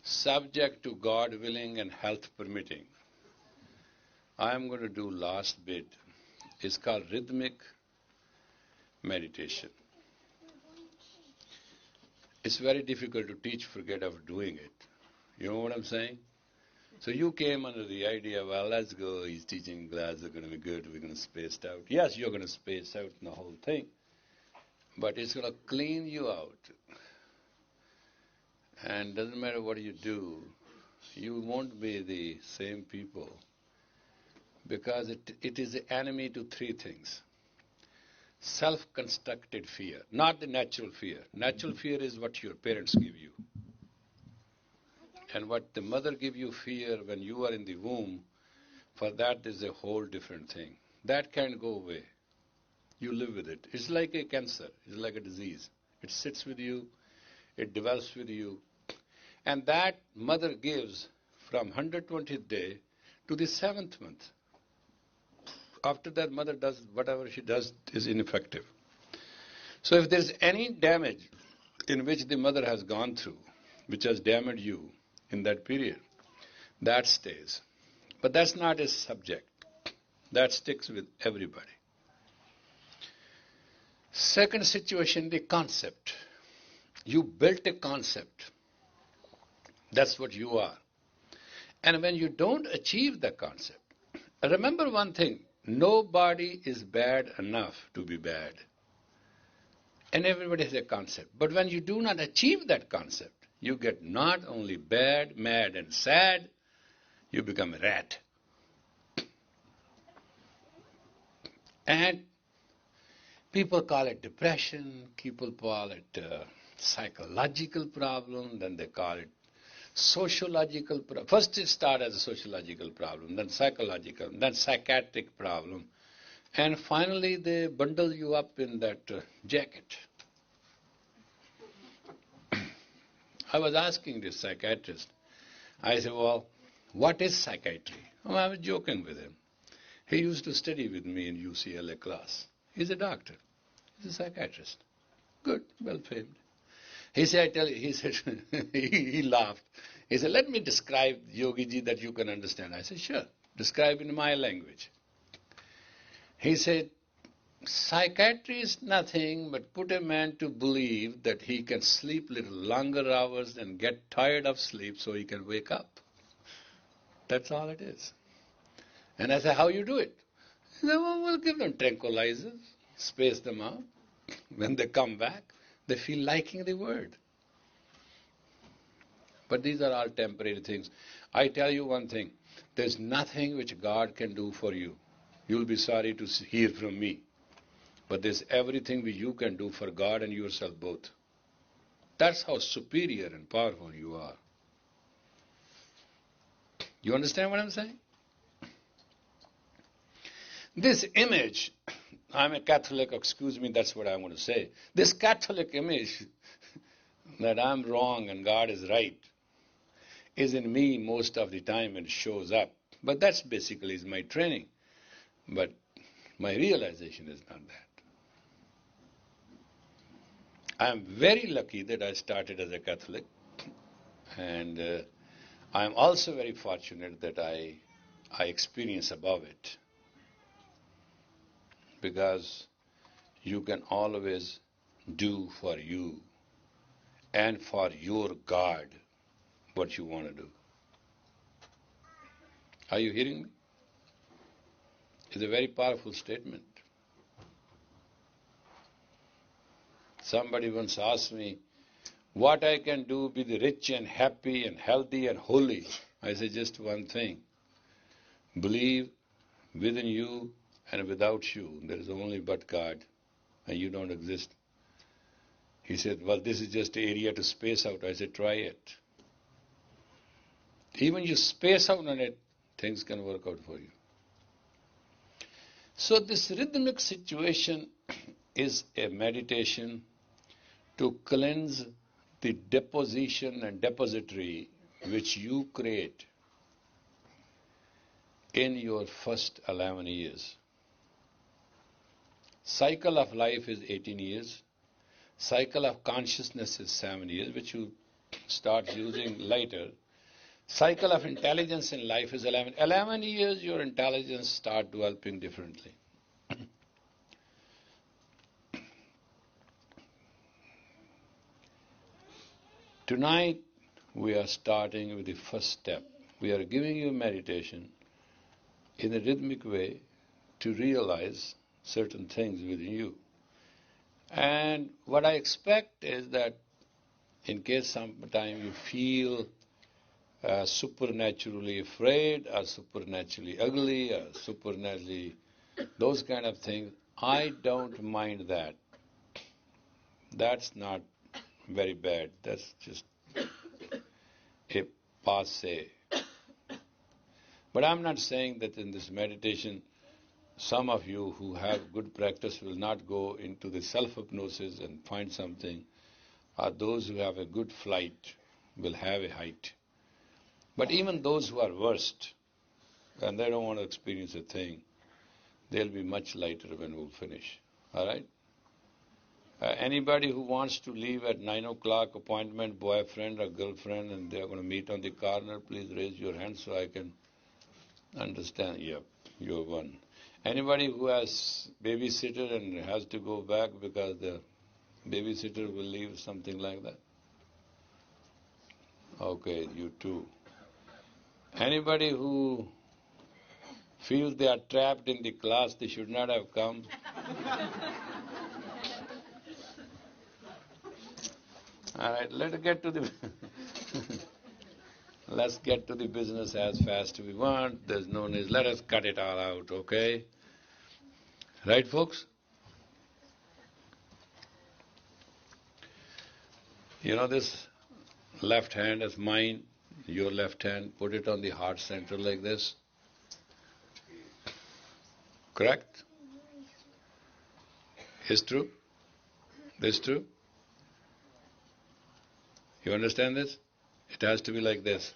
subject to God willing and health permitting, I am going to do last bit. It's called rhythmic meditation. It's very difficult to teach, forget of doing it. You know what I'm saying? So you came under the idea, well, let's go, he's teaching class, they're going to be good, we're going to space out. Yes, you're going to space out in the whole thing, but it's going to clean you out. And doesn't matter what you do, you won't be the same people, because it is the enemy to three things. Self-constructed fear, not the natural fear. Natural fear is what your parents give you. And what the mother give you fear when you are in the womb, for that is a whole different thing. That can't go away. You live with it. It's like a cancer. It's like a disease. It sits with you. It develops with you. And that mother gives from 120th day to the 7th month. After that, mother does whatever she does is ineffective. So if there's any damage in which the mother has gone through, which has damaged you in that period, that stays. But that's not a subject. That sticks with everybody. Second situation, the concept. You built a concept. That's what you are. And when you don't achieve that concept, remember one thing, nobody is bad enough to be bad. And everybody has a concept. But when you do not achieve that concept, you get not only bad, mad and sad, you become a rat. And people call it depression, people call it psychological problem, then they call it sociological problem. First it started as a sociological problem, then psychological, then psychiatric problem, and finally they bundle you up in that jacket. I was asking this psychiatrist, I said, well, what is psychiatry? Oh, I was joking with him. He used to study with me in UCLA class. He's a doctor. He's a psychiatrist. Good, well famed. He said, he laughed. He said, let me describe Yogi Ji that you can understand. I said, sure, describe in my language. He said, psychiatry is nothing but put a man to believe that he can sleep little longer hours and get tired of sleep so he can wake up. That's all it is. And I said, how you do it? He said, well, we'll give them tranquilizers, space them out. When they come back, they feel liking the word. But these are all temporary things. I tell you one thing, there's nothing which God can do for you. You'll be sorry to hear from me. But there's everything which you can do for God and yourself both. That's how superior and powerful you are. You understand what I'm saying? This image, I'm a Catholic, excuse me, that's what I want to say. This Catholic image that I'm wrong and God is right is in me most of the time and shows up. But that's basically is my training. But my realization is not that. I'm very lucky that I started as a Catholic, and I'm also very fortunate that I experience above it, because you can always do for you and for your God what you want to do. Are you hearing me? It's a very powerful statement. Somebody once asked me, what I can do to be rich and happy and healthy and holy. I said, just one thing. Believe within you and without you, there is only but God, and you don't exist. He said, well, this is just an area to space out. I said, try it. Even you space out on it, things can work out for you. So this rhythmic situation is a meditation to cleanse the deposition and depository which you create in your first 11 years. Cycle of life is 18 years. Cycle of consciousness is 7 years, which you starts using later, cycle of intelligence in life is 11. 11 years your intelligence start developing differently. Tonight we are starting with the first step. We are giving you meditation in a rhythmic way to realize certain things within you. And what I expect is that in case sometime you feel supernaturally afraid or supernaturally ugly or supernaturally those kind of things, I don't mind that. That's not very bad. That's just a passé. But I'm not saying that in this meditation some of you who have good practice will not go into the self-hypnosis and find something, or those who have a good flight will have a height. But even those who are worst, and they don't want to experience a thing, they'll be much lighter when we'll finish. All right? Anybody who wants to leave at 9 o'clock appointment, boyfriend or girlfriend, and they're going to meet on the corner, please raise your hand so I can understand. Yep, you're one. Anybody who has babysitter and has to go back because the babysitter will leave, something like that? Okay, you too. Anybody who feels they are trapped in the class, they should not have come? All right, let's get to the let's get to the business as fast as we want. There's no need. Let us cut it all out, okay? Right, folks? You know this left hand is mine, your left hand, put it on the heart center like this. Correct? Is true? This true? You understand this? It has to be like this.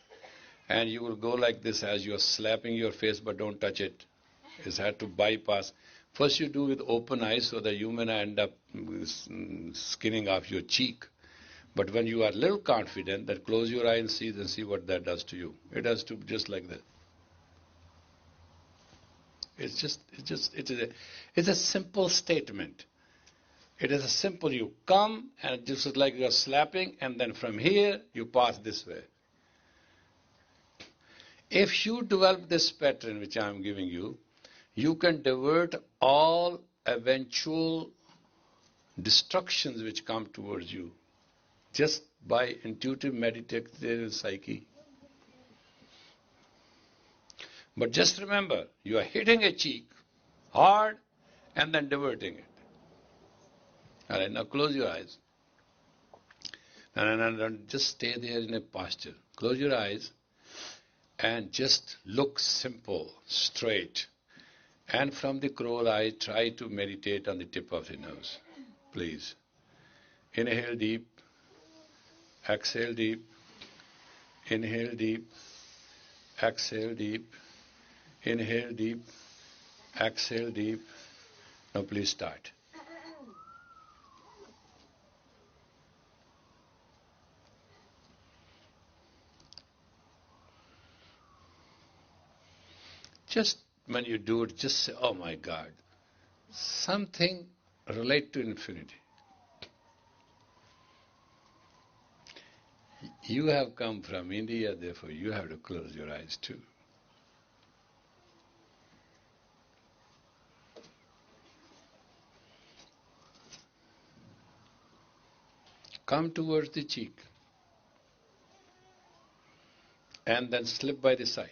And you will go like this as you are slapping your face, but don't touch it. It's had to bypass. First you do with open eyes so that you may not end up skinning off your cheek. But when you are a little confident, then close your eye and see what that does to you. It has to be just like that. It's a simple statement. It is a simple, you come and just like you're slapping, and then from here you pass this way. If you develop this pattern which I am giving you, you can divert all eventual destructions which come towards you just by intuitive meditative psyche. But just remember, you are hitting a cheek hard and then diverting it. All right, now close your eyes. And just stay there in a posture. Close your eyes and just look simple, straight. And from the crow eye, try to meditate on the tip of the nose. Please. Inhale deep. Exhale deep. Inhale deep. Exhale deep. Inhale deep. Exhale deep. Now please start. Just when you do it, just say, oh my God, something relate to infinity. You have come from India, therefore you have to close your eyes too. Come towards the cheek and then slip by the side.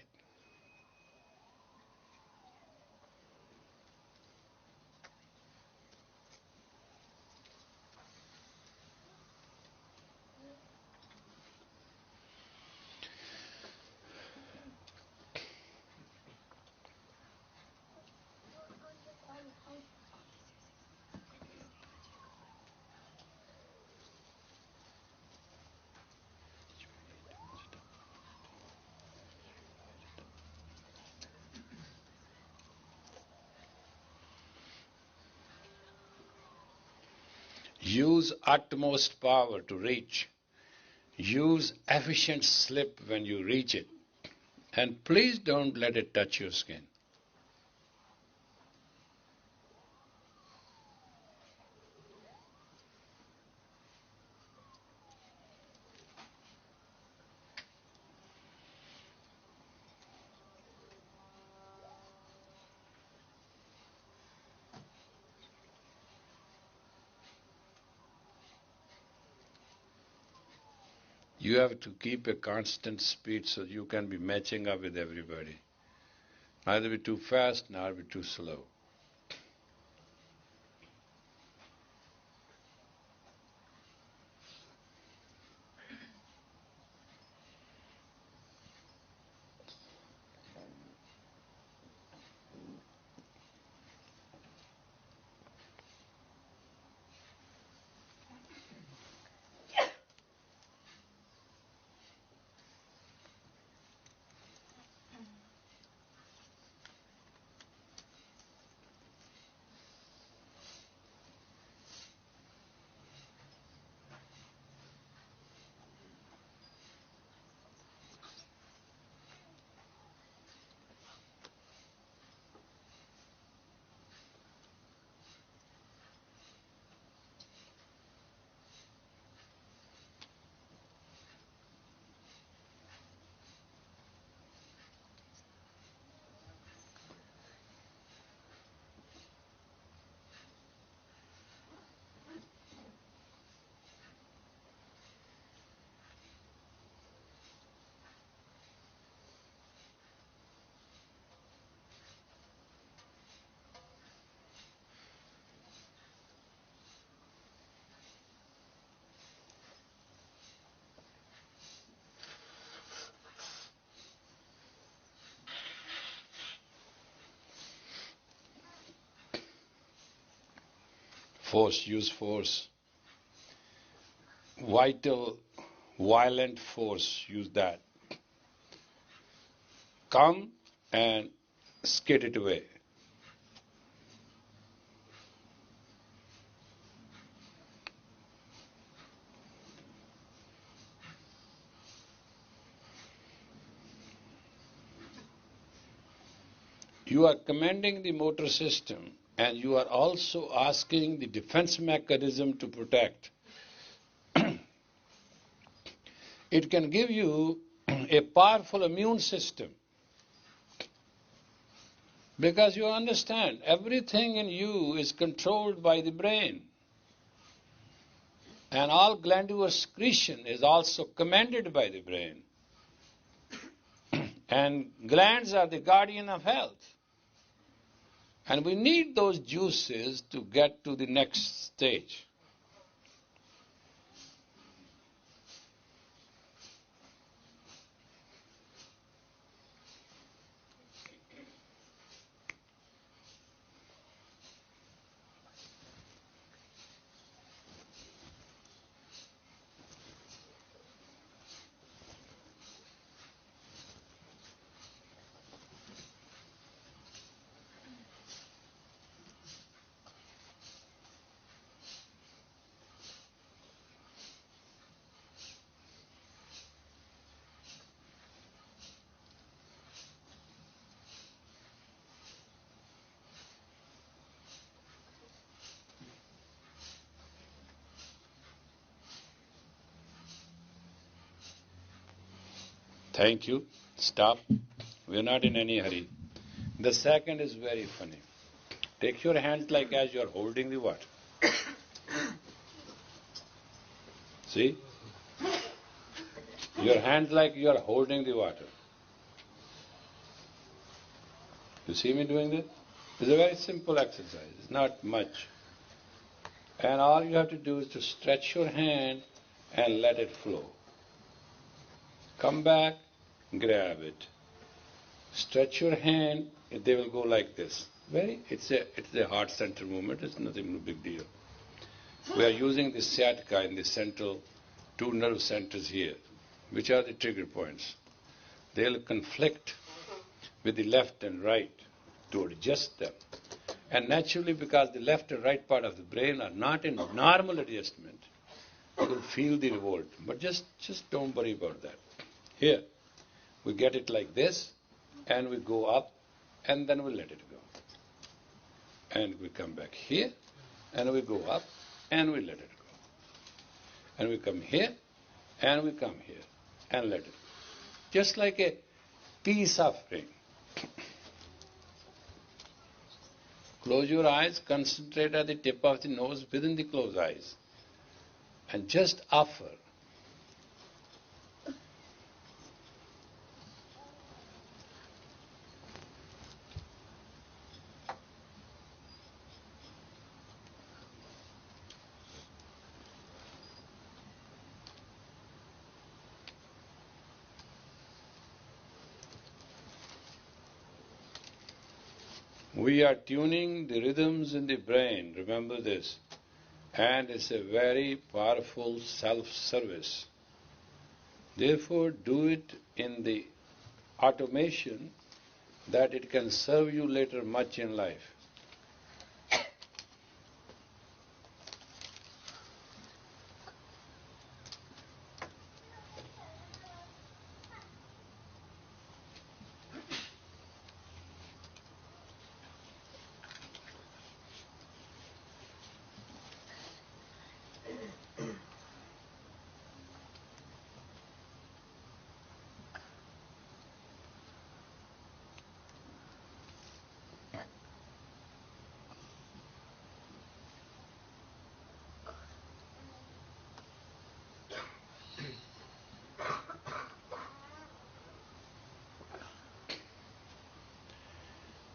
Use utmost power to reach use efficient slip when you reach it. And please don't let it touch your skin. You have to keep a constant speed so you can be matching up with everybody. Neither be too fast, nor be too slow. Force, use force. Vital, violent force, use that. Come and skid it away. You are commanding the motor system, and you are also asking the defense mechanism to protect. It can give you a powerful immune system because you understand everything in you is controlled by the brain, and all glandular secretion is also commanded by the brain. And glands are the guardian of health. And we need those juices to get to the next stage. Thank you. Stop. We are not in any hurry. The second is very funny. Take your hands like as you are holding the water. See? Your hands like you are holding the water. You see me doing this? It's a very simple exercise. It's not much. And all you have to do is to stretch your hand and let it flow. Come back, grab it. Stretch your hand, they will go like this. It's a heart center movement, it's nothing no big deal. We are using the sciatica in the central two nerve centers here, which are the trigger points. They'll conflict with the left and right to adjust them. And naturally, because the left and right part of the brain are not in normal adjustment, You will feel the revolt. But just don't worry about that. Here, we get it like this, and we go up, and then we let it go. And we come back here, and we go up, and we let it go. And we come here, and we come here, and let it go. Just like a peace offering. Close your eyes, concentrate at the tip of the nose within the closed eyes, and just offer. We are tuning the rhythms in the brain, remember this. And it's a very powerful self-service. Therefore, do it in the automation that it can serve you later much in life.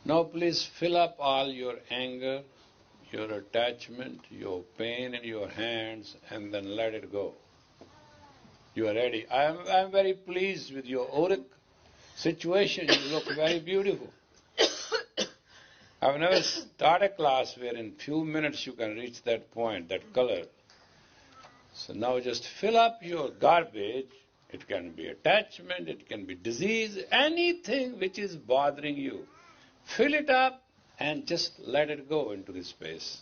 Now please fill up all your anger, your attachment, your pain in your hands, and then let it go. You are ready. I am very pleased with your auric situation. You look very beautiful. I've never started a class where in few minutes you can reach that point, that color. So now just fill up your garbage. It can be attachment, it can be disease, anything which is bothering you. Fill it up and just let it go into the space.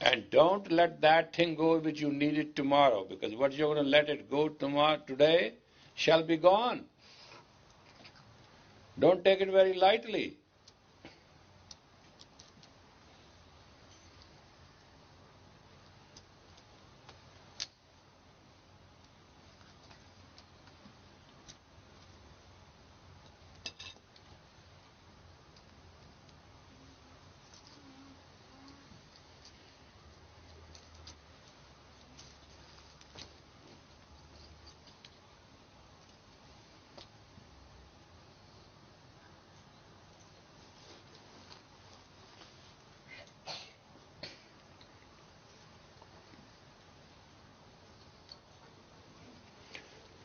And don't let that thing go which you need it tomorrow, because what you're going to let it go tomorrow, today, shall be gone. Don't take it very lightly.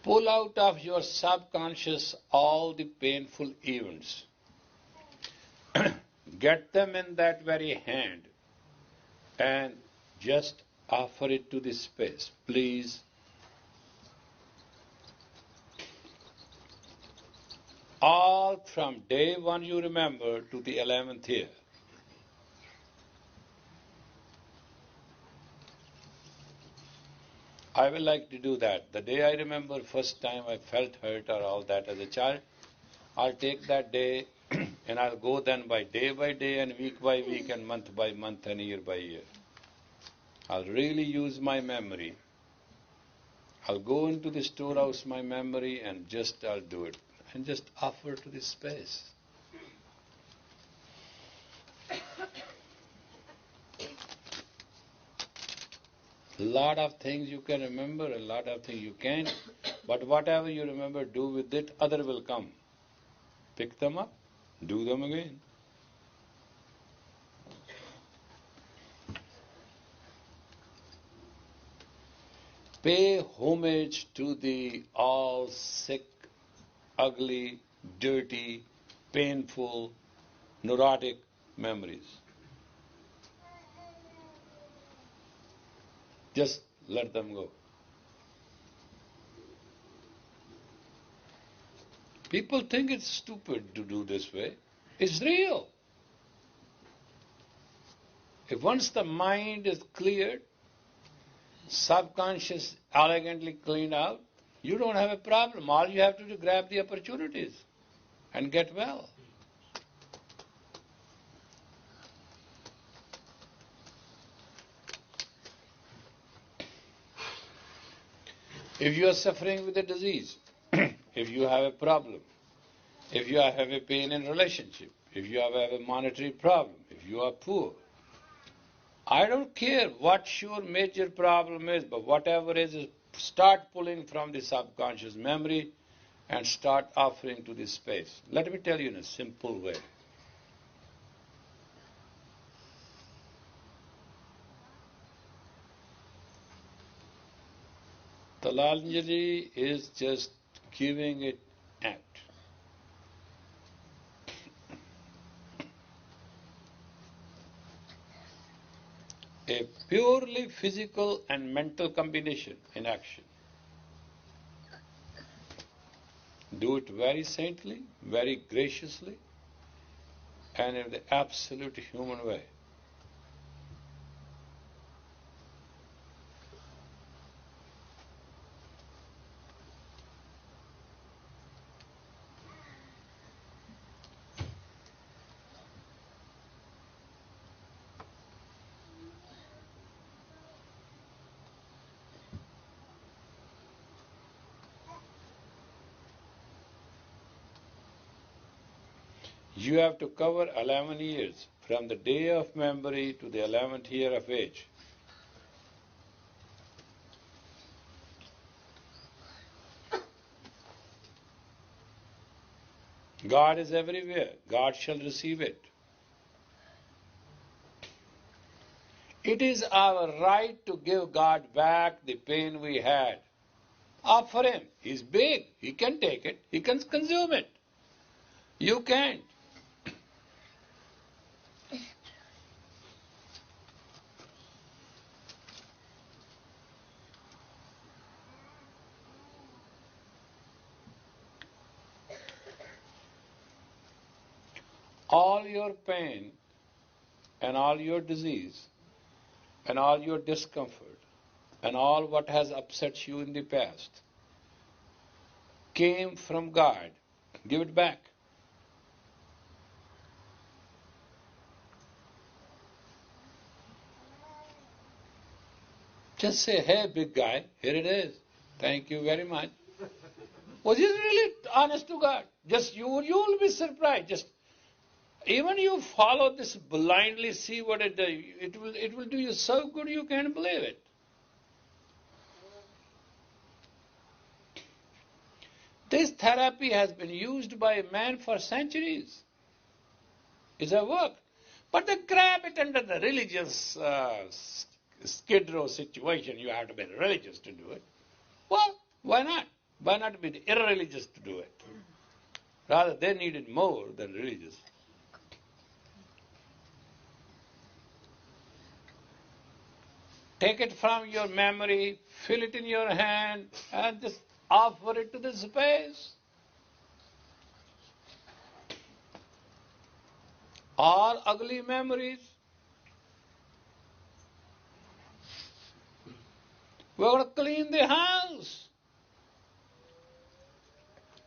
Pull out of your subconscious all the painful events. Get them in that very hand and just offer it to the space. Please. All from day one you remember to the 11th year. I will like to do that. The day I remember first time I felt hurt or all that as a child, I'll take that day and I'll go then by day and week by week and month by month and year by year. I'll really use my memory. I'll go into the storehouse my memory and just I'll do it. And just offer to the space. A lot of things you can remember, a lot of things you can't. But whatever you remember, do with it, other will come. Pick them up, do them again. Pay homage to the all sick, ugly, dirty, painful, neurotic memories. Just let them go. People think it's stupid to do this way. It's real. If once the mind is cleared, subconscious elegantly cleaned out, you don't have a problem. All you have to do is grab the opportunities and get well. If you are suffering with a disease, if you have a problem, if you have a pain in relationship, if you have a monetary problem, if you are poor, I don't care what your major problem is, but whatever is start pulling from the subconscious memory and start offering to this space. Let me tell you in a simple way. Talanjali is just giving it act. A purely physical and mental combination in action. Do it very saintly, very graciously, and in the absolute human way. You have to cover 11 years, from the day of memory to the 11th year of age. God is everywhere. God shall receive it. It is our right to give God back the pain we had. Offer Him. He's big. He can take it. He can consume it. You can't. All your pain and all your disease and all your discomfort and all what has upset you in the past came from God. Give it back. Just say, hey, big guy, here it is. Thank you very much. Was it really honest to God? Just you will be surprised. Just even you follow this blindly, see what it does. It will do you so good you can't believe it. This therapy has been used by man for centuries. It's a work. But they grab it under the religious skid row situation. You have to be religious to do it. Well, why not? Why not be irreligious to do it? Rather, they need it more than religious. Take it from your memory, fill it in your hand, and just offer it to the space. All ugly memories. We're going to clean the house.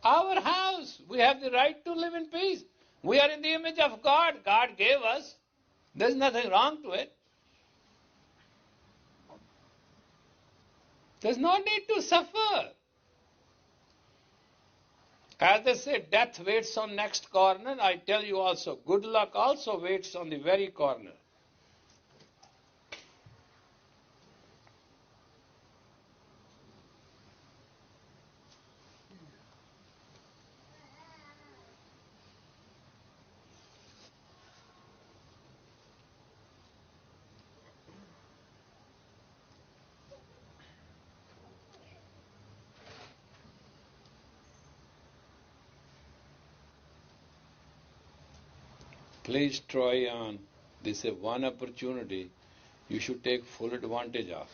Our house. We have the right to live in peace. We are in the image of God. God gave us. There's nothing wrong to it. There's no need to suffer. As they say, death waits on next corner. I tell you also, good luck also waits on the very corner. Please try on. This is one opportunity you should take full advantage of.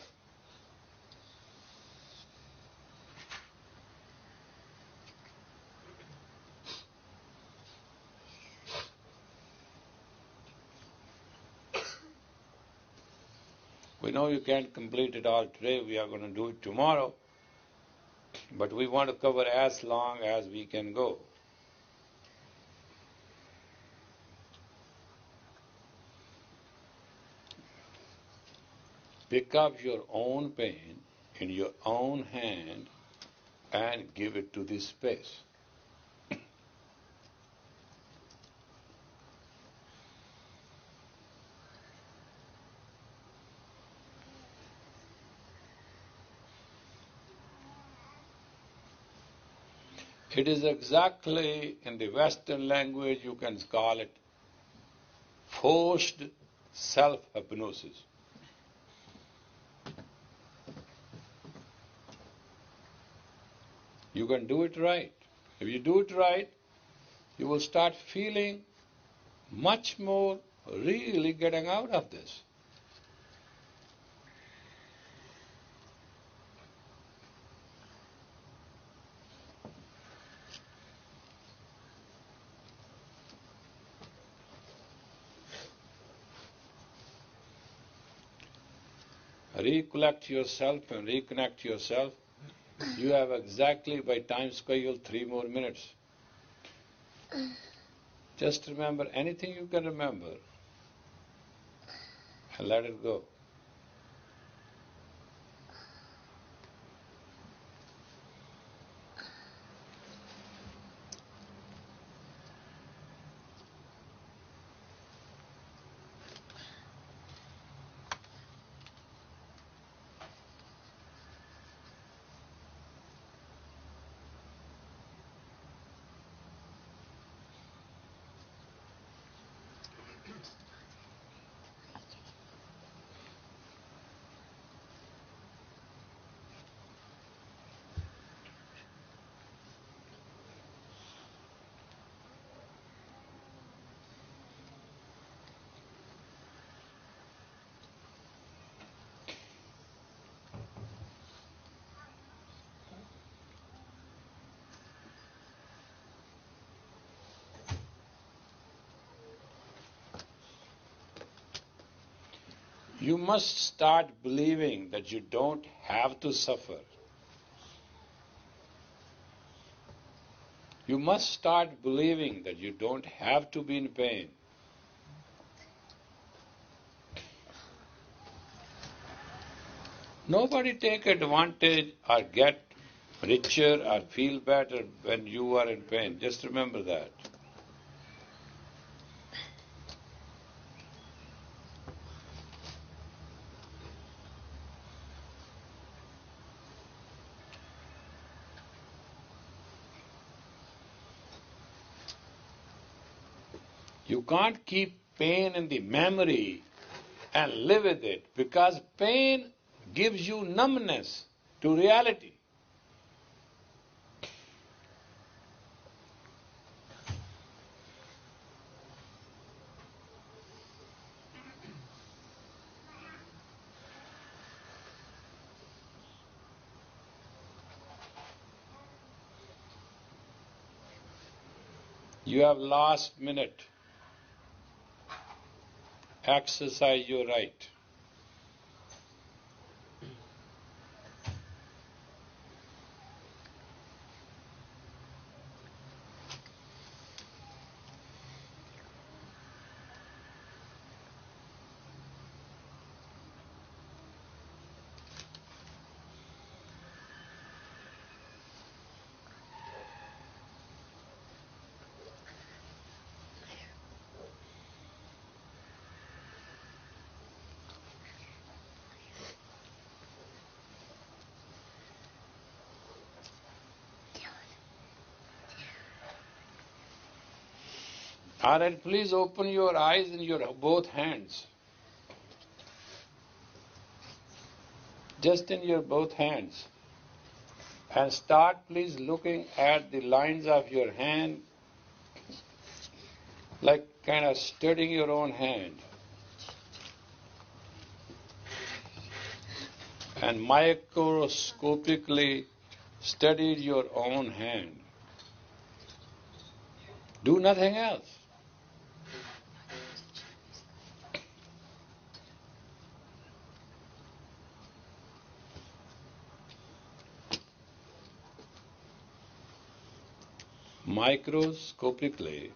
We know you can't complete it all today, we are going to do it tomorrow, but we want to cover as long as we can go. Pick up your own pain in your own hand and give it to this space. It is exactly, in the Western language, you can call it forced self-hypnosis. You can do it right. If you do it right, you will start feeling much more really getting out of this. Recollect yourself and reconnect yourself. You have exactly, by time scale, 3 more minutes. Just remember anything you can remember and let it go. You must start believing that you don't have to suffer. You must start believing that you don't have to be in pain. Nobody take advantage or get richer or feel better when you are in pain. Just remember that. You can't keep pain in the memory and live with it, because pain gives you numbness to reality. You have last minute. Exercise your right. All right, please open your eyes in your both hands. Just in your both hands. And start please looking at the lines of your hand, like kind of studying your own hand. And microscopically study your own hand. Do nothing else. Microscopically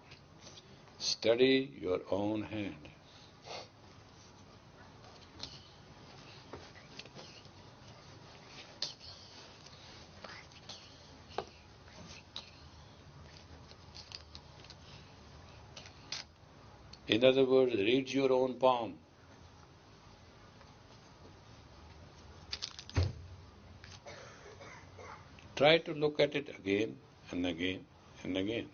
study your own hand. In other words, read your own palm. Try to look at it again and again and again.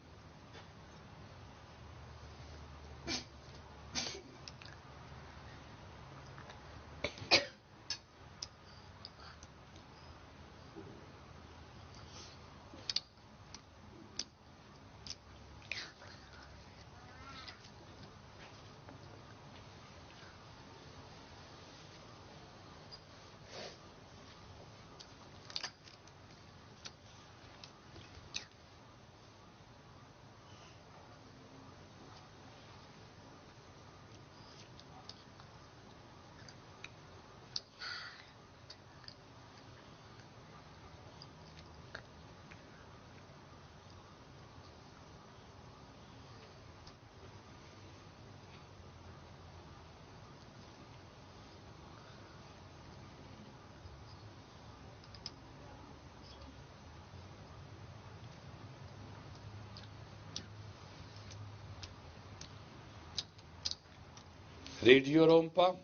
Read your own palm.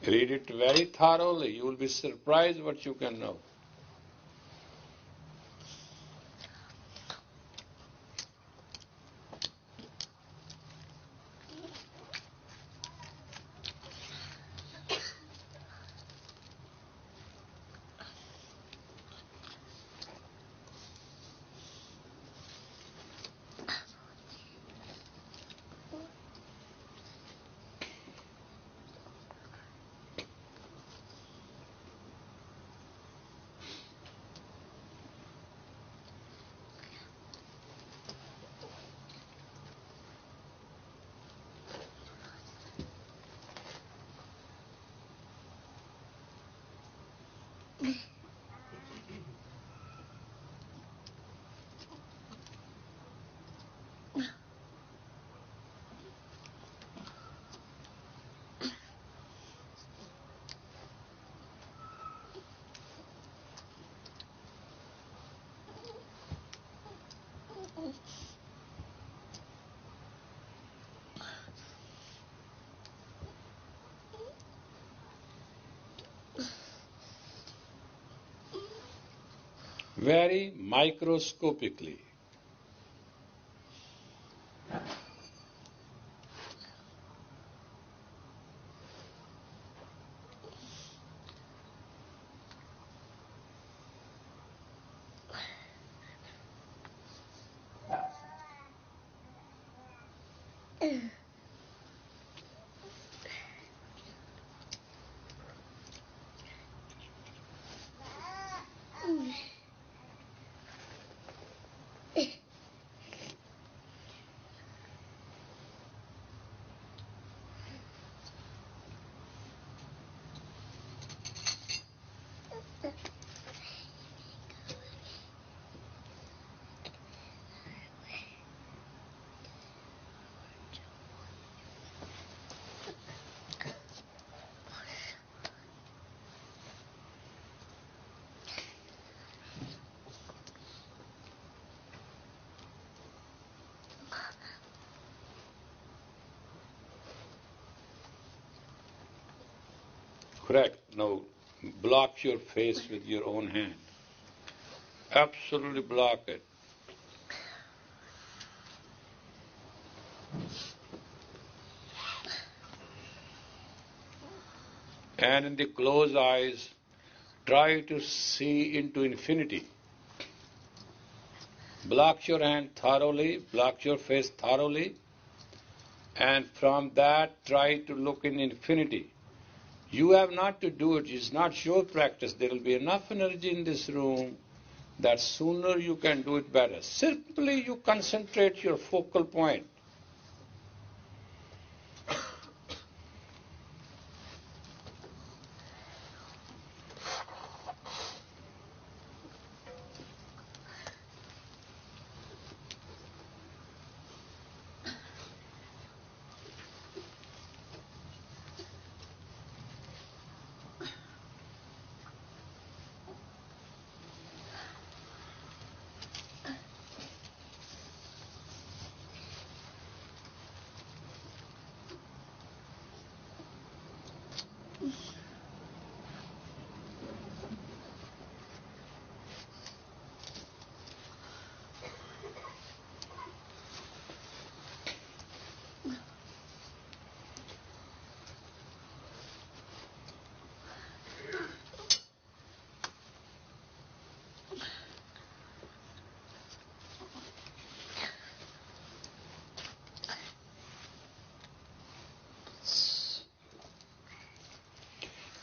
Read it very thoroughly. You will be surprised what you can know. Very microscopically. Correct. Now, block your face with your own hand. Absolutely block it. And in the closed eyes, try to see into infinity. Block your hand thoroughly, block your face thoroughly, and from that try to look in infinity. You have not to do it. It's not your practice. There will be enough energy in this room that sooner you can do it better. Simply you concentrate your focal point.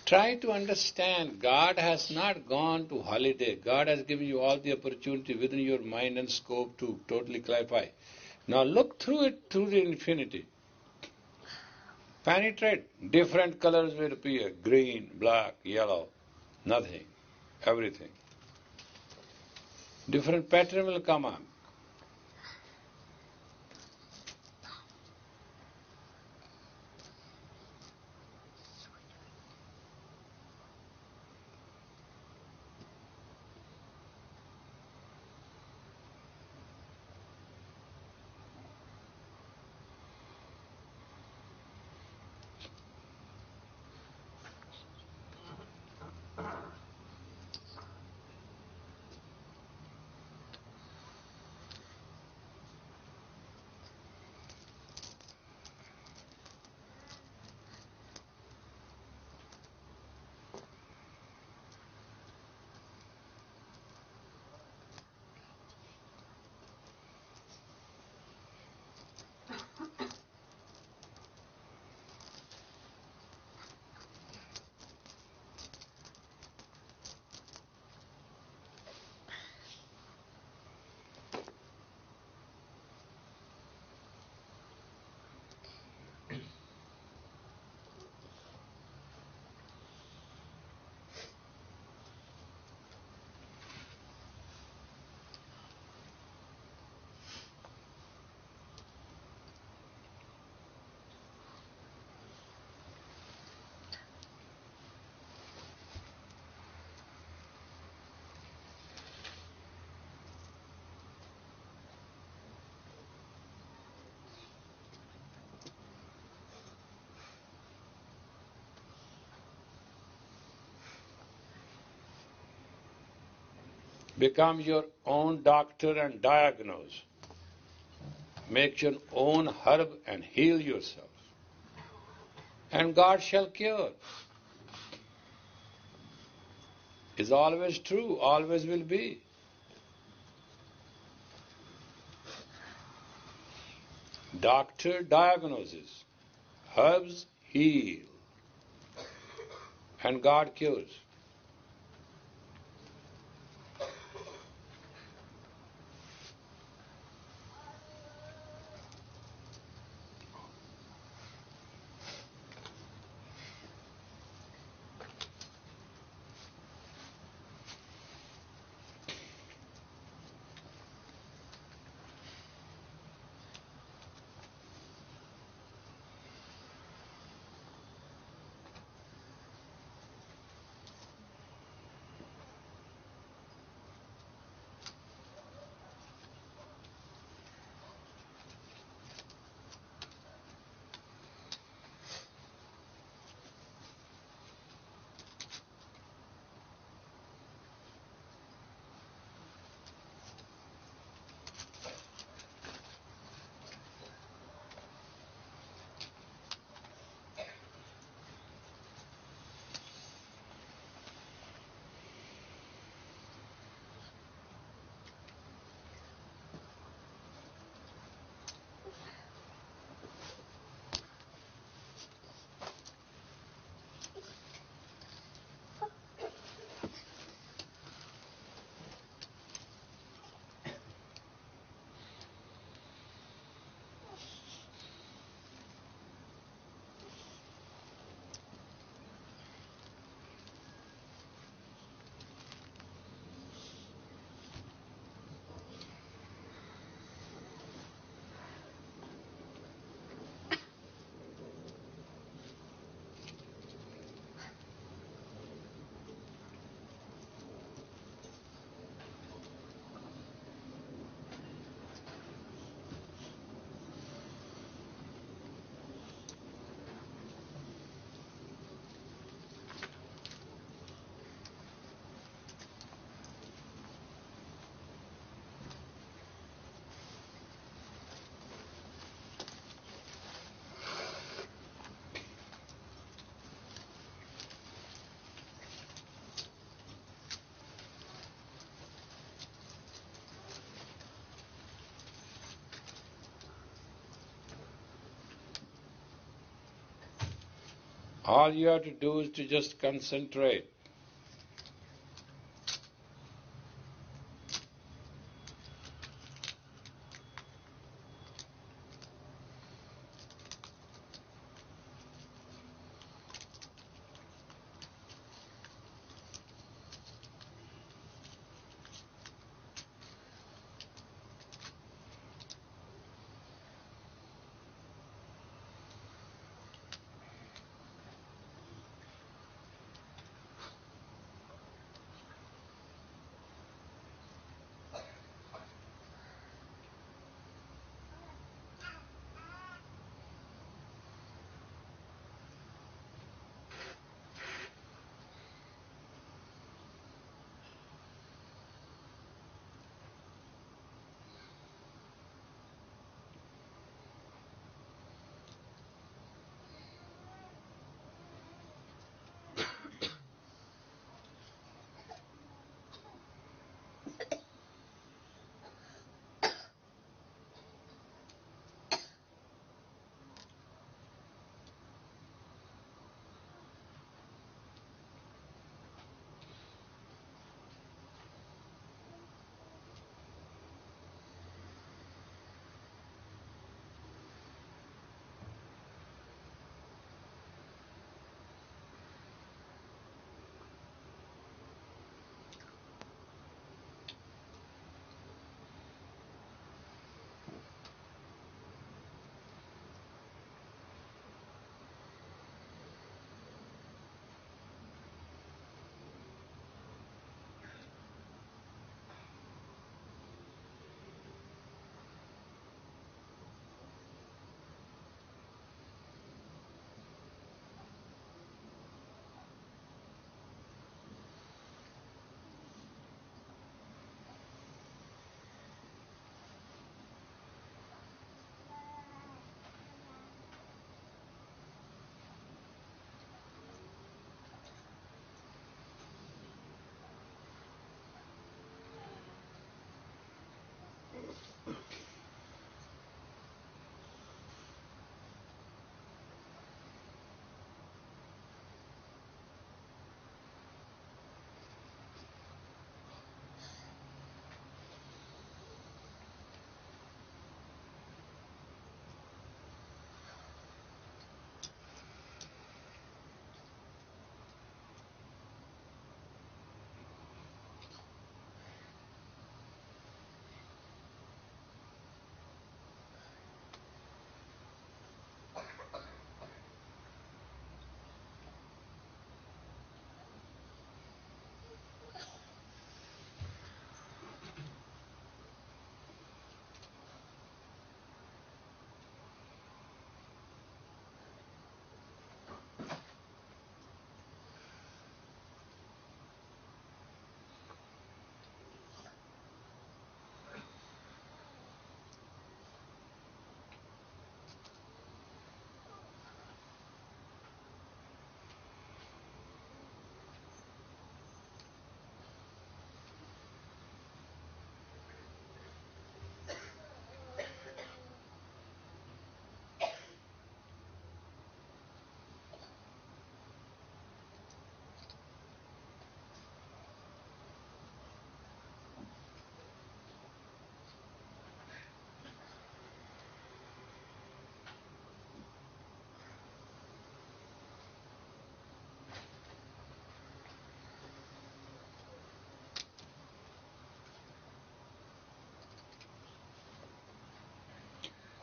Try to understand, God has not gone to holiday. God has given you all the opportunity within your mind and scope to totally clarify. Now look through it, through the infinity. Penetrate. Different colors will appear. Green, black, yellow. Nothing. Everything. Different pattern will come up. Become your own doctor and diagnose. Make your own herb and heal yourself. And God shall cure. Is always true, always will be. Doctor diagnoses, herbs heal, and God cures. All you have to do is to just concentrate.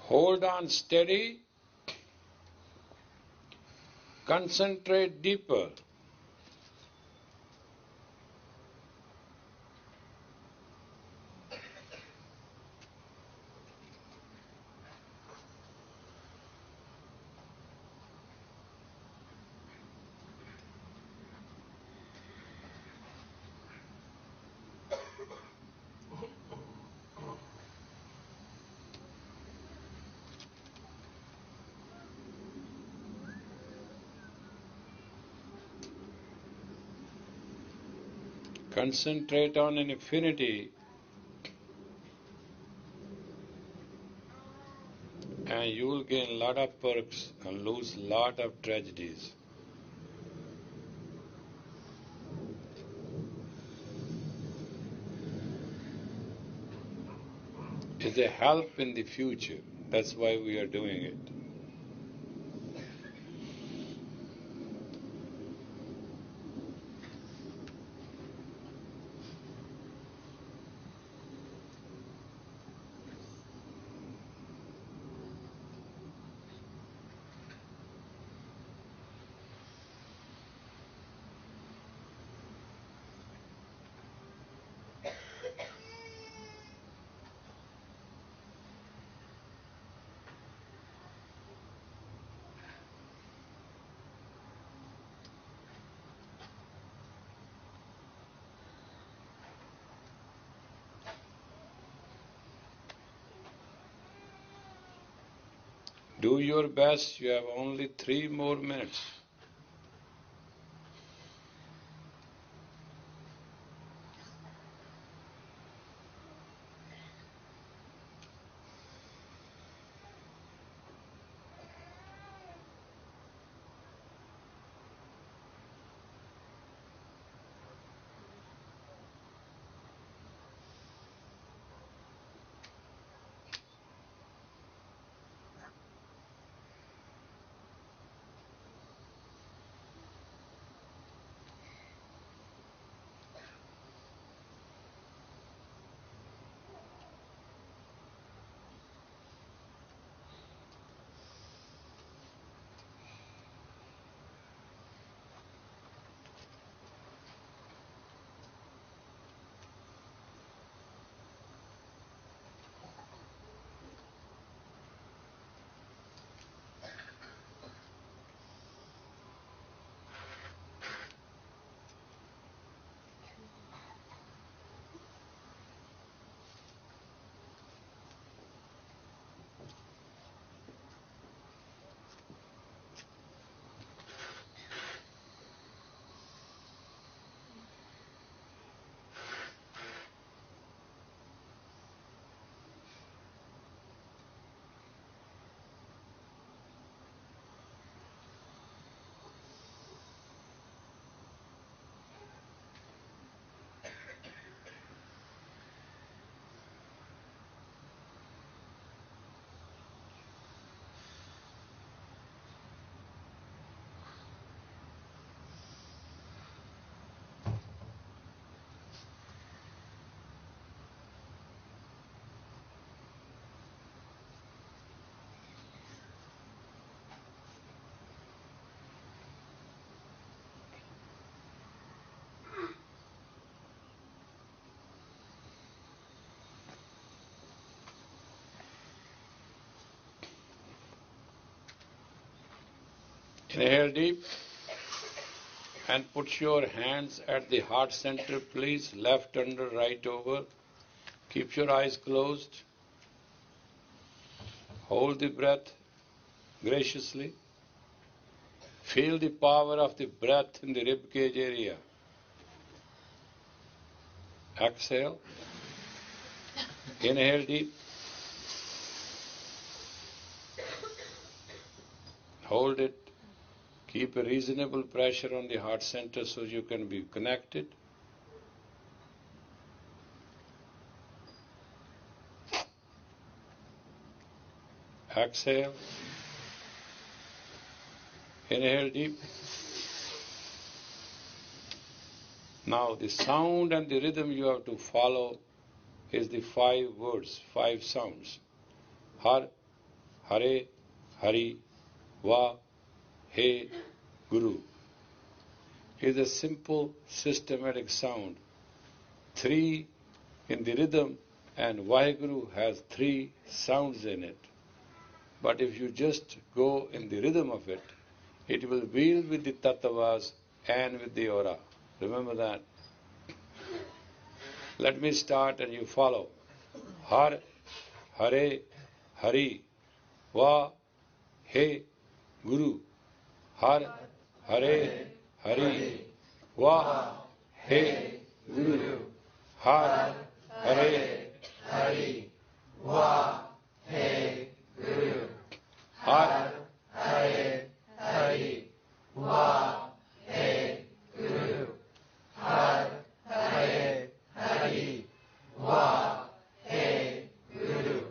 Hold on steady, concentrate deeper. Concentrate on an infinity and you will gain a lot of perks and lose a lot of tragedies. is a help in the future. That's why we are doing it. Do your best, you have only 3 more minutes. Inhale deep and put your hands at the heart center, please. Left under, right over. Keep your eyes closed. Hold the breath graciously. Feel the power of the breath in the rib cage area. Exhale. Inhale deep. Hold it. Keep a reasonable pressure on the heart center so you can be connected. Exhale. Inhale deep. Now the sound and the rhythm you have to follow is the 5 words, 5 sounds. Har, Hare, Hari, Va, He, Guru. It is a simple systematic sound. 3 in the rhythm, and Vaheguru has 3 sounds in it. But if you just go in the rhythm of it, it will deal with the tattvas and with the aura. Remember that. Let me start and you follow. Har, Hare, Hari, Va, He, Guru. Har, Hare, Hari, Va, He, Guru. Har, Hare, Hari, Va, He, Guru. Har, Hare, Hari, Va, He, Guru. Har, Hare, Hari, Va, He, Guru.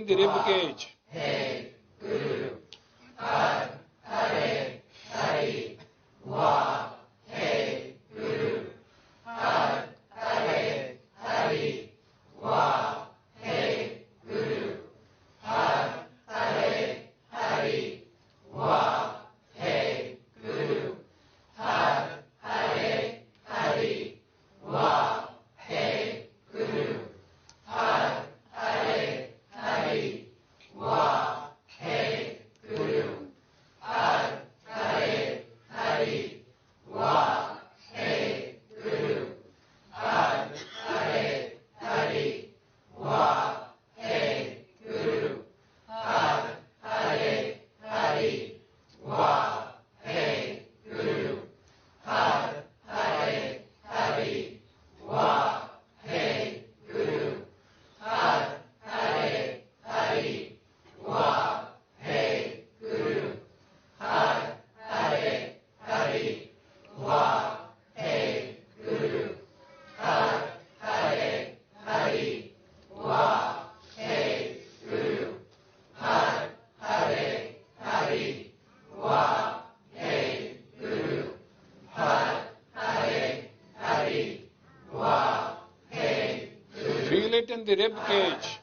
in the rib cage. Feel it in the rib cage.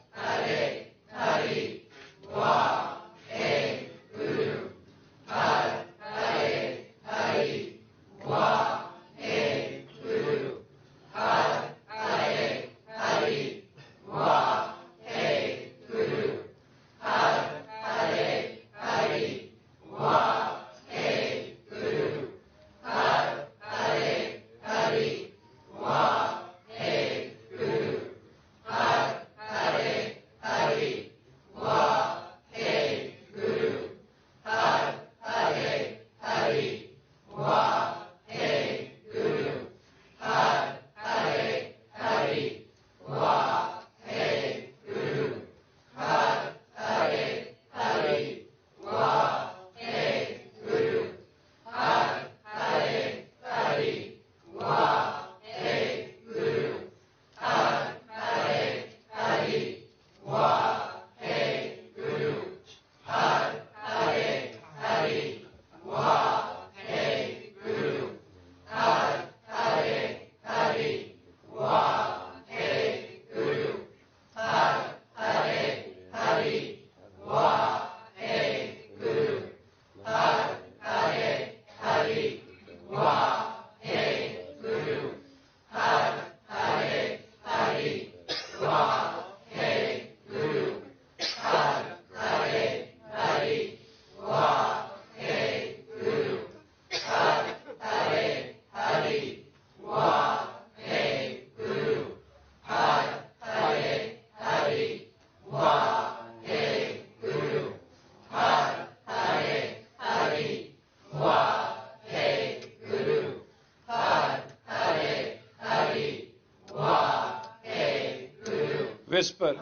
Whisper.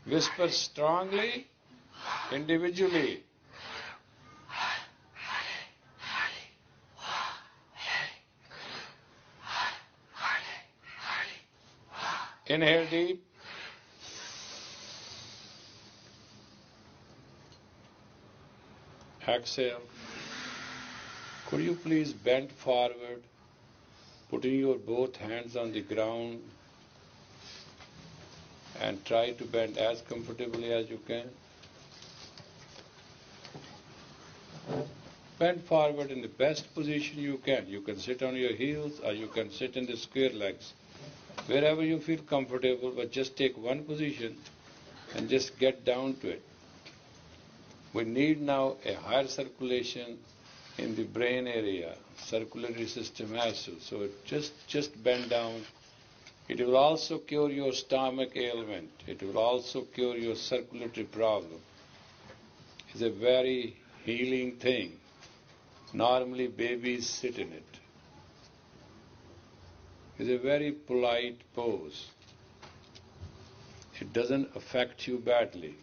Whisper strongly, individually. Inhale deep. Exhale. Could you please bend forward, putting your both hands on the ground, and try to bend as comfortably as you can. Bend forward in the best position you can. You can sit on your heels or you can sit in the square legs. Wherever you feel comfortable, but just take one position and just get down to it. We need now a higher circulation in the brain area. Circulatory system has to. So just bend down. It will also cure your stomach ailment. It will also cure your circulatory problem. It's a very healing thing. Normally babies sit in it. It's a very polite pose. It doesn't affect you badly.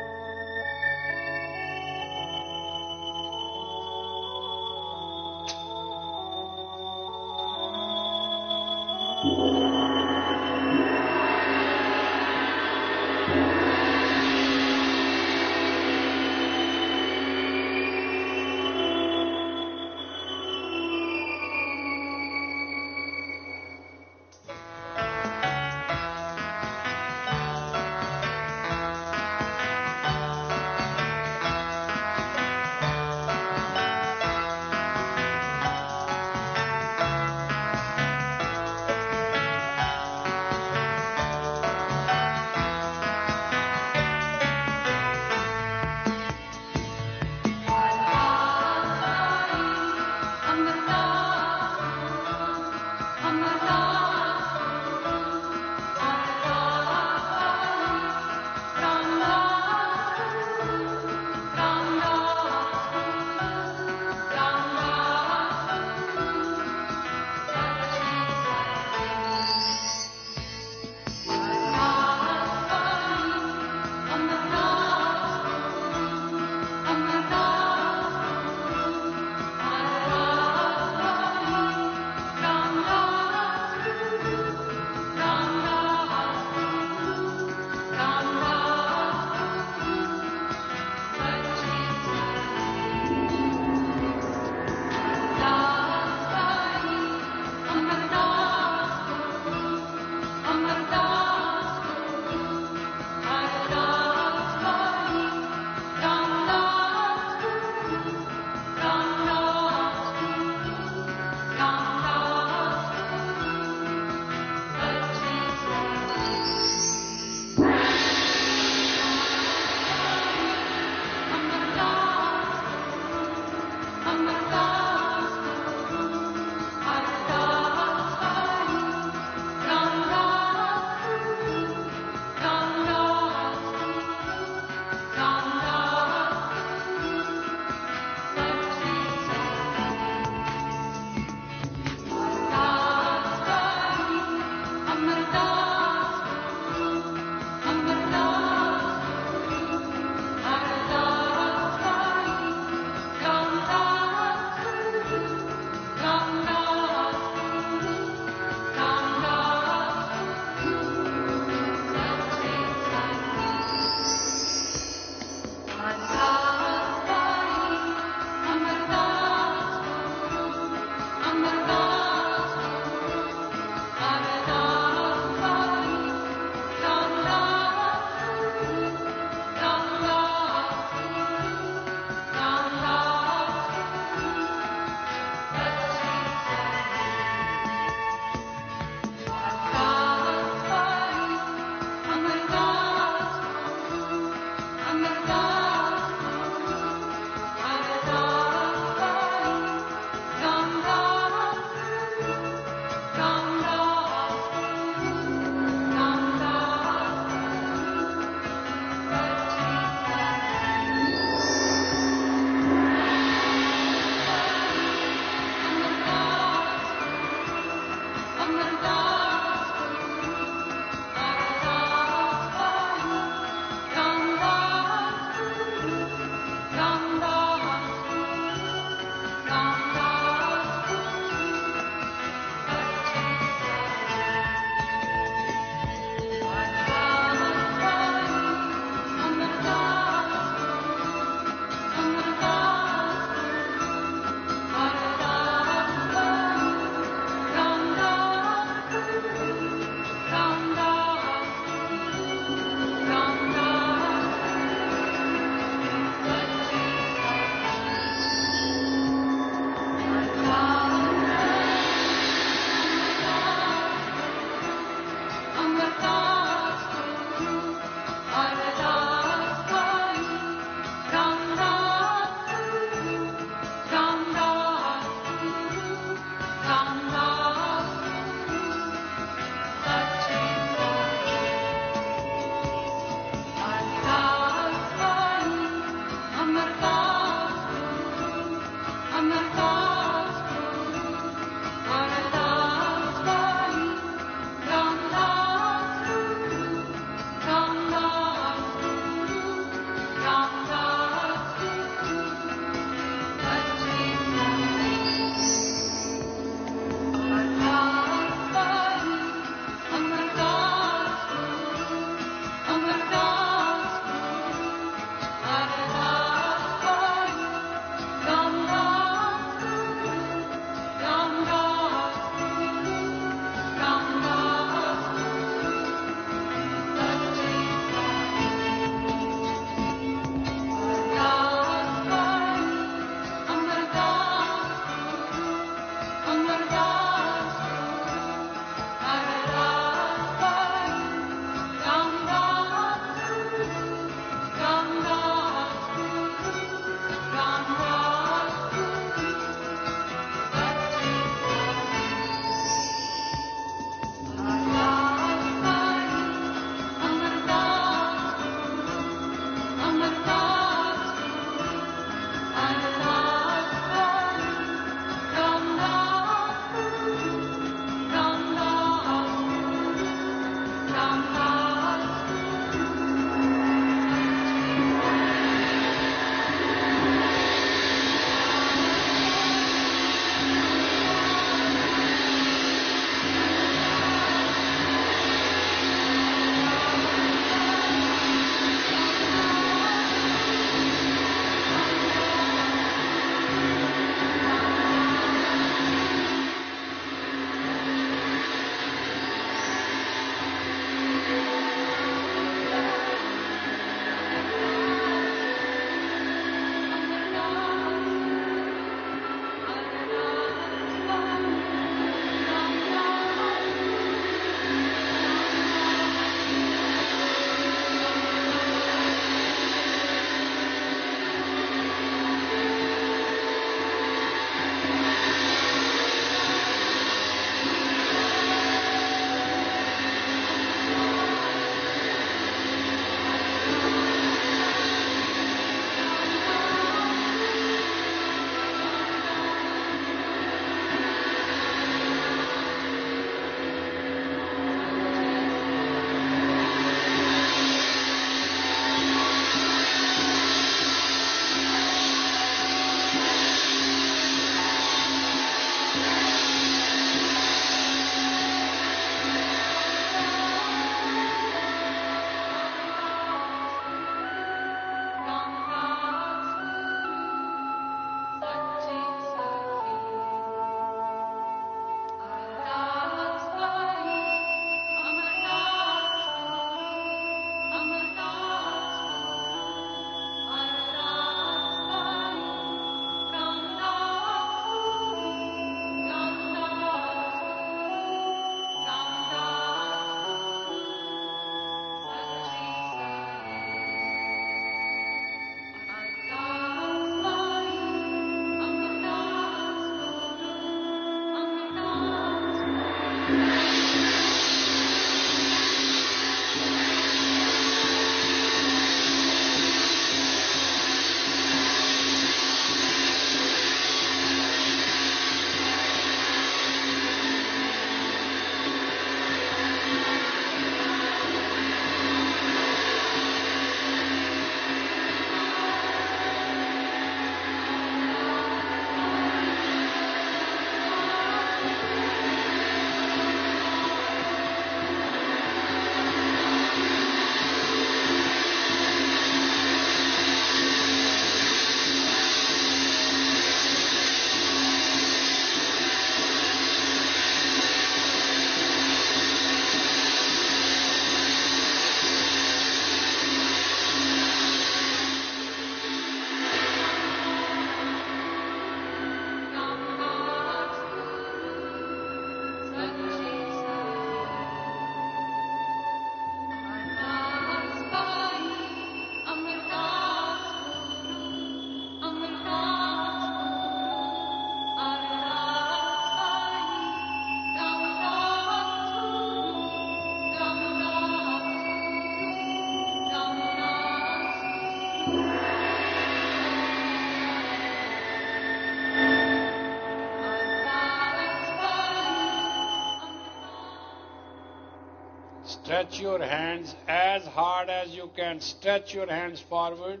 Stretch your hands as hard as you can. Stretch your hands forward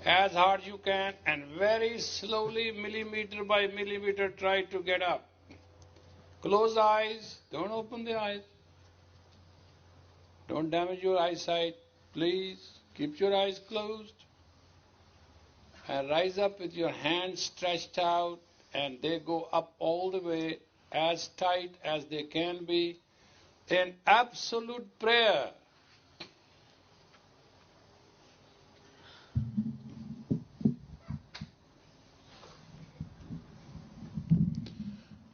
as hard as you can, and very slowly, millimeter by millimeter, try to get up. Close eyes. Don't open the eyes. Don't damage your eyesight. Please keep your eyes closed. And rise up with your hands stretched out, and they go up all the way as tight as they can be in absolute prayer.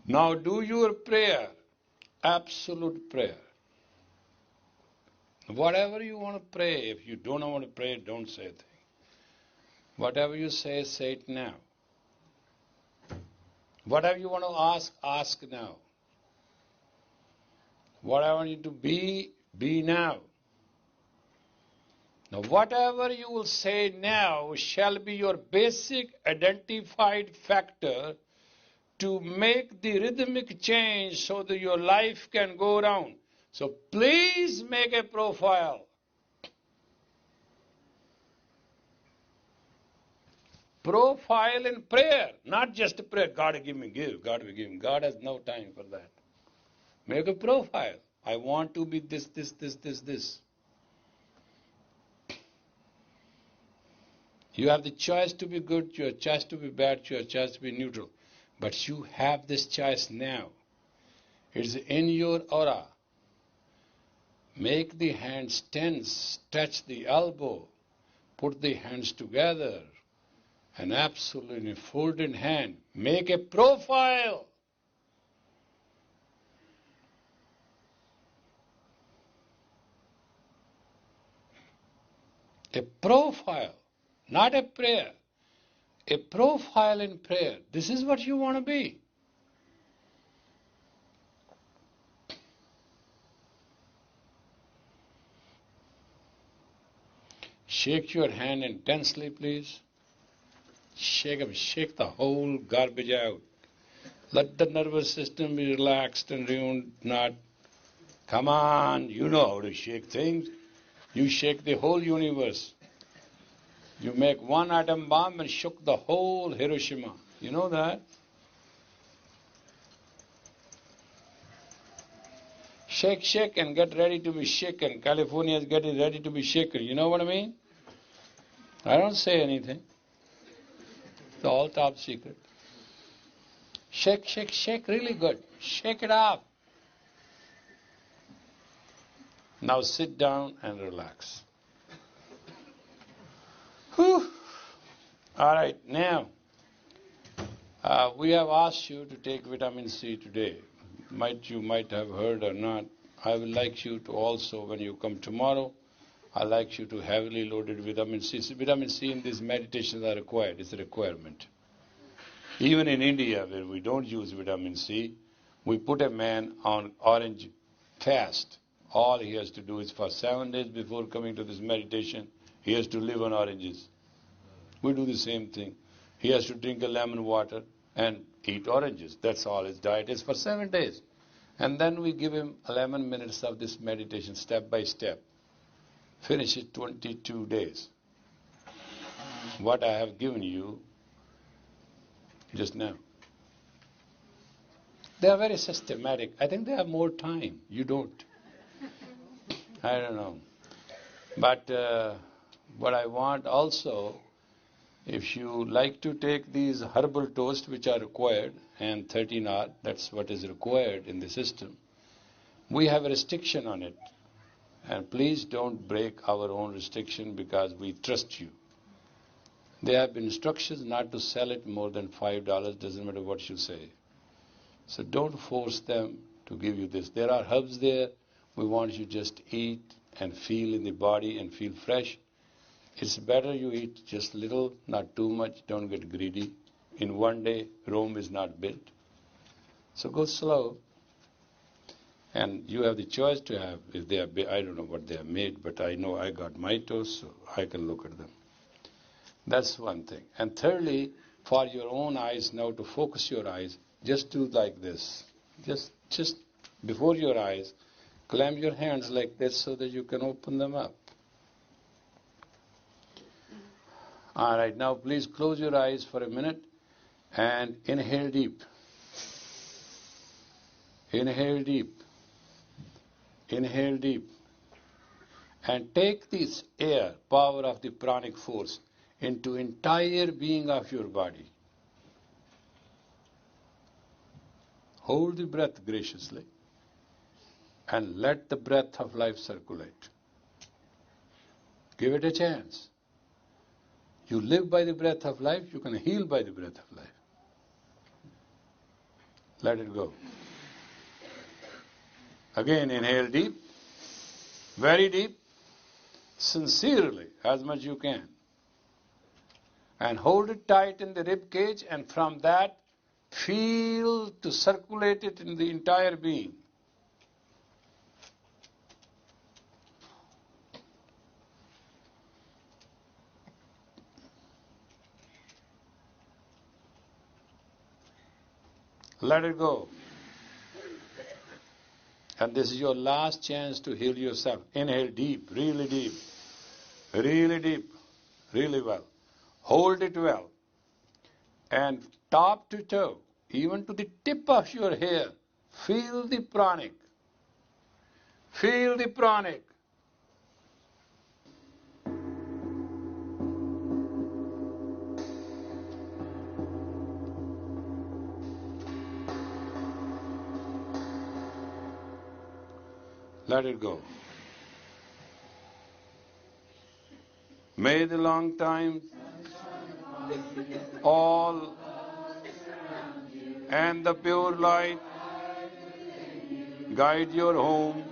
Now do your prayer, absolute prayer. Whatever you want to pray, if you don't want to pray, don't say a thing. Whatever you say it now. Whatever you want to ask now. Whatever you need to be now. Now whatever you will say now shall be your basic identified factor to make the rhythmic change so that your life can go around. So please make a profile. Profile in prayer, not just prayer. God give me, give. God will give me. God has no time for that. Make a profile. I want to be this. You have the choice to be good, you have the choice to be bad, you have the choice to be neutral. But you have this choice now. It's in your aura. Make the hands tense, touch the elbow, put the hands together, and absolutely folded hand. Make a profile. A profile, not a prayer. A profile in prayer. This is what you want to be. Shake your hand intensely, please. Shake them, shake the whole garbage out. Let the nervous system be relaxed and not. Come on, you know how to shake things. You shake the whole universe. You make one atom bomb and shook the whole Hiroshima. You know that? Shake, shake, and get ready to be shaken. California is getting ready to be shaken. You know what I mean? I don't say anything. It's all top secret. Shake, shake, shake really good. Shake it up. Now sit down and relax. Whew. All right, now, we have asked you to take vitamin C today. You might have heard or not. I would like you to also, when you come tomorrow, I'd like you to heavily loaded vitamin C. So vitamin C in these meditations are required. It's a requirement. Even in India, where we don't use vitamin C, we put a man on orange fast. All he has to do is for 7 days before coming to this meditation, he has to live on oranges. We do the same thing. He has to drink a lemon water and eat oranges. That's all his diet is for 7 days. And then we give him 11 minutes of this meditation step by step. Finish it 22 days. What I have given you just now. They are very systematic. I think they have more time. You don't. I don't know. But what I want also, if you like to take these herbal toast which are required, and 13 hour, that's what is required in the system, we have a restriction on it. And please don't break our own restriction because we trust you. There have been instructions not to sell it more than $5, doesn't matter what you say. So don't force them to give you this. There are herbs there. We want you just eat and feel in the body and feel fresh. It's better you eat just little, not too much. Don't get greedy. In one day, Rome is not built. So go slow. And you have the choice to have, if they are, I don't know what they are made, but I know I got my toast, so I can look at them. That's one thing. And thirdly, for your own eyes now, to focus your eyes, just do like this. Just before your eyes, Clamp your hands like this so that you can open them up. All right, now please close your eyes for a minute and inhale deep. Inhale deep. Inhale deep. And take this air, power of the pranic force, into entire being of your body. Hold the breath graciously and let the breath of life circulate. Give it a chance. You live by the breath of life, you can heal by the breath of life. Let it go. Again, inhale deep, very deep, sincerely, as much you can. And hold it tight in the rib cage, and from that, feel to circulate it in the entire being. Let it go. And this is your last chance to heal yourself. Inhale deep, really really well. Hold it well. And top to toe, even to the tip of your hair, feel the pranic. Feel the pranic. Let it go. May the long time all and the pure light guide your home.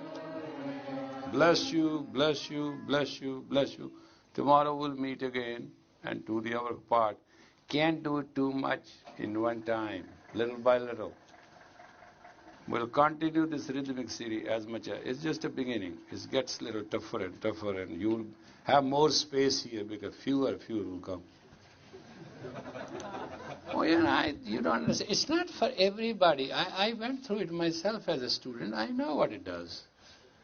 Bless you, bless you, bless you, bless you. Tomorrow we'll meet again and do the other part. Can't do it too much in one time, little by little. We'll continue this rhythmic series as much as it's just a beginning. It gets a little tougher and you'll have more space here because fewer will come. Oh, you don't understand. It's not for everybody. I went through it myself as a student. I know what it does.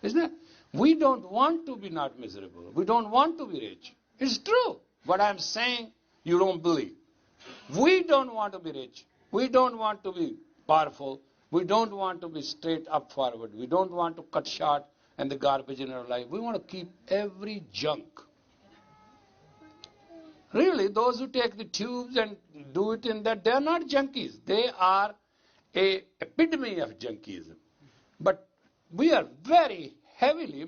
Isn't it? We don't want to be not miserable. We don't want to be rich. It's true. What I'm saying, you don't believe. We don't want to be rich. We don't want to be powerful. We don't want to be straight up forward. We don't want to cut short and the garbage in our life. We want to keep every junk. Really, those who take the tubes and do it in that, they are not junkies. They are an epitome of junkiism. But we are very heavily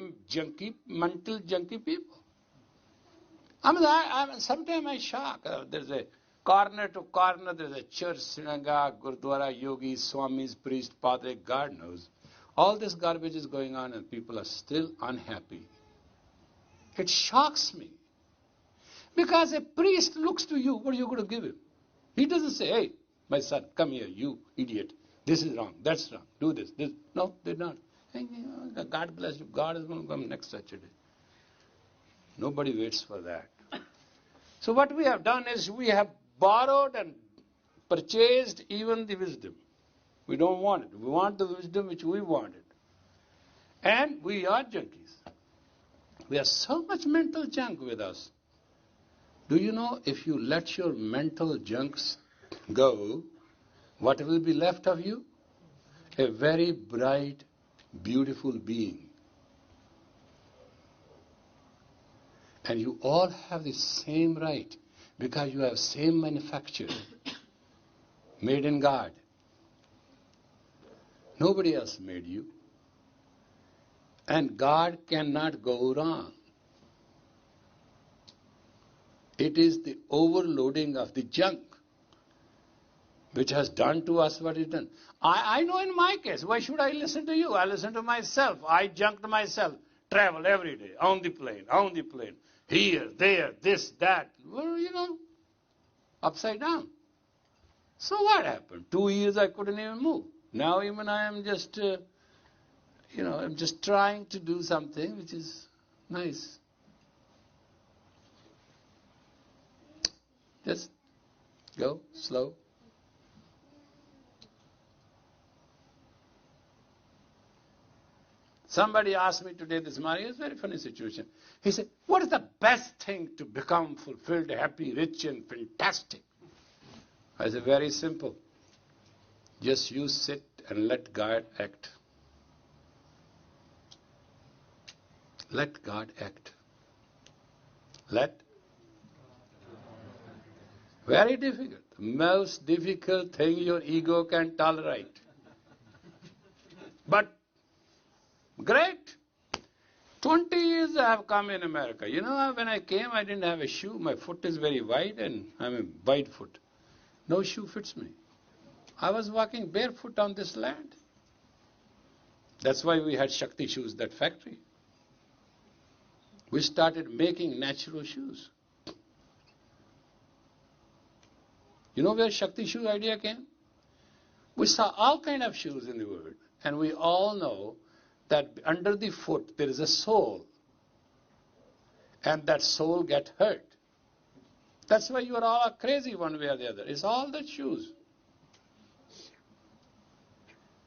mental junkie people. Sometimes I shock. There's a corner to corner, there's a church, synagogue, gurdwara, yogis, swamis, priest, padre, God knows. All this garbage is going on and people are still unhappy. It shocks me. Because a priest looks to you, what are you going to give him? He doesn't say, hey, my son, come here, you idiot. This is wrong, that's wrong, do this. No, they're not. God bless you, God is going to come next Saturday. Nobody waits for that. So what we have done is we have borrowed and purchased even the wisdom. We don't want it. We want the wisdom which we wanted. And we are junkies. We have so much mental junk with us. Do you know if you let your mental junks go, what will be left of you? A very bright, beautiful being. And you all have the same right because you have same manufacture, made in God. Nobody else made you. And God cannot go wrong. It is the overloading of the junk which has done to us what it done. I know in my case, why should I listen to you? I listen to myself. I junked myself. Travel every day, on the plane. Here, there, this, that. Well, upside down. So what happened? 2 years I couldn't even move. Now even I am just, I'm just trying to do something which is nice. Just go slow. Somebody asked me today this morning, it's a very funny situation. He said, what is the best thing to become fulfilled, happy, rich and fantastic? I said, very simple. Just you sit and let God act. Let God act. Very difficult. Most difficult thing your ego can tolerate. But great. 20 years I have come in America. You know, when I came, I didn't have a shoe. My foot is very wide and I'm a wide foot. No shoe fits me. I was walking barefoot on this land. That's why we had Shakti shoes, that factory. We started making natural shoes. You know where Shakti shoe idea came? We saw all kind of shoes in the world. And we all know that under the foot there is a sole. And that sole get hurt. That's why you are all crazy one way or the other. It's all the shoes.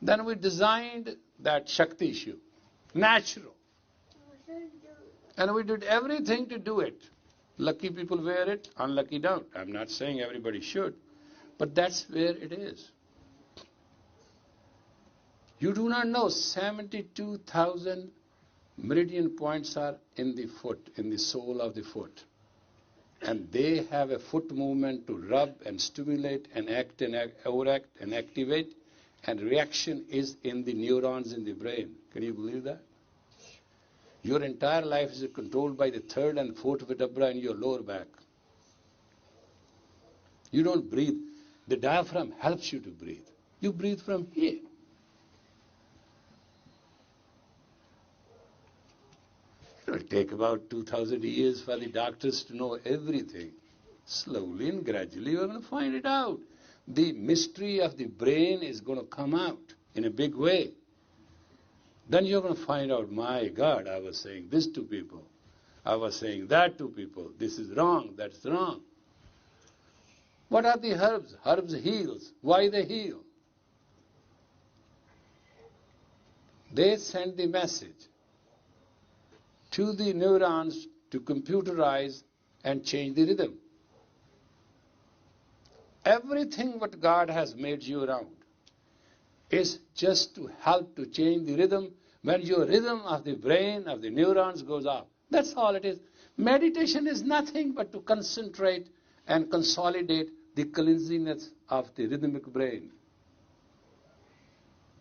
Then we designed that Shakti shoe. Natural. And we did everything to do it. Lucky people wear it, unlucky don't. I'm not saying everybody should. But that's where it is. You do not know 72,000 meridian points are in the foot, in the sole of the foot. And they have a foot movement to rub and stimulate and act and overact and activate. And reaction is in the neurons in the brain. Can you believe that? Your entire life is controlled by the third and fourth vertebra in your lower back. You don't breathe. The diaphragm helps you to breathe. You breathe from here. It will take about 2,000 years for the doctors to know everything. Slowly and gradually we're going to find it out. The mystery of the brain is going to come out in a big way. Then you're going to find out, my God, I was saying this to people. I was saying that to people. This is wrong, that's wrong. What are the herbs? Herbs heals. Why they heal? They send the message to the neurons to computerize and change the rhythm. Everything what God has made you around is just to help to change the rhythm when your rhythm of the brain, of the neurons goes up. That's all it is. Meditation is nothing but to concentrate and consolidate the cleanliness of the rhythmic brain.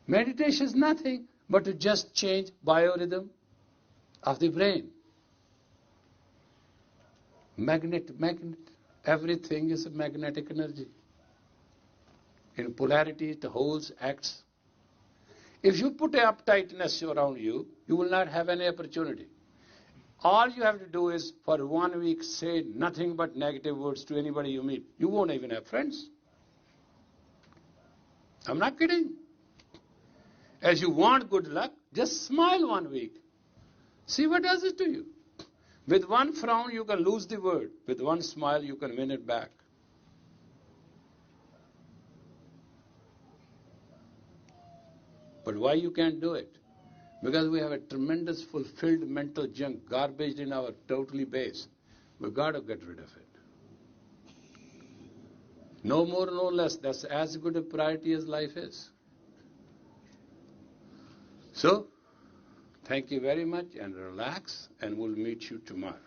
Meditation is nothing but to just change biorhythm of the brain. Magnet. Everything is a magnetic energy. In polarity, it holds, acts. If you put an uptightness around you, you will not have any opportunity. All you have to do is, for 1 week, say nothing but negative words to anybody you meet. You won't even have friends. I'm not kidding. As you want good luck, just smile 1 week. See what does it to you. With one frown, you can lose the word. With one smile, you can win it back. But why you can't do it? Because we have a tremendous fulfilled mental junk, garbage in our totally base. We've got to get rid of it. No more, no less. That's as good a priority as life is. So, thank you very much and relax, and we'll meet you tomorrow.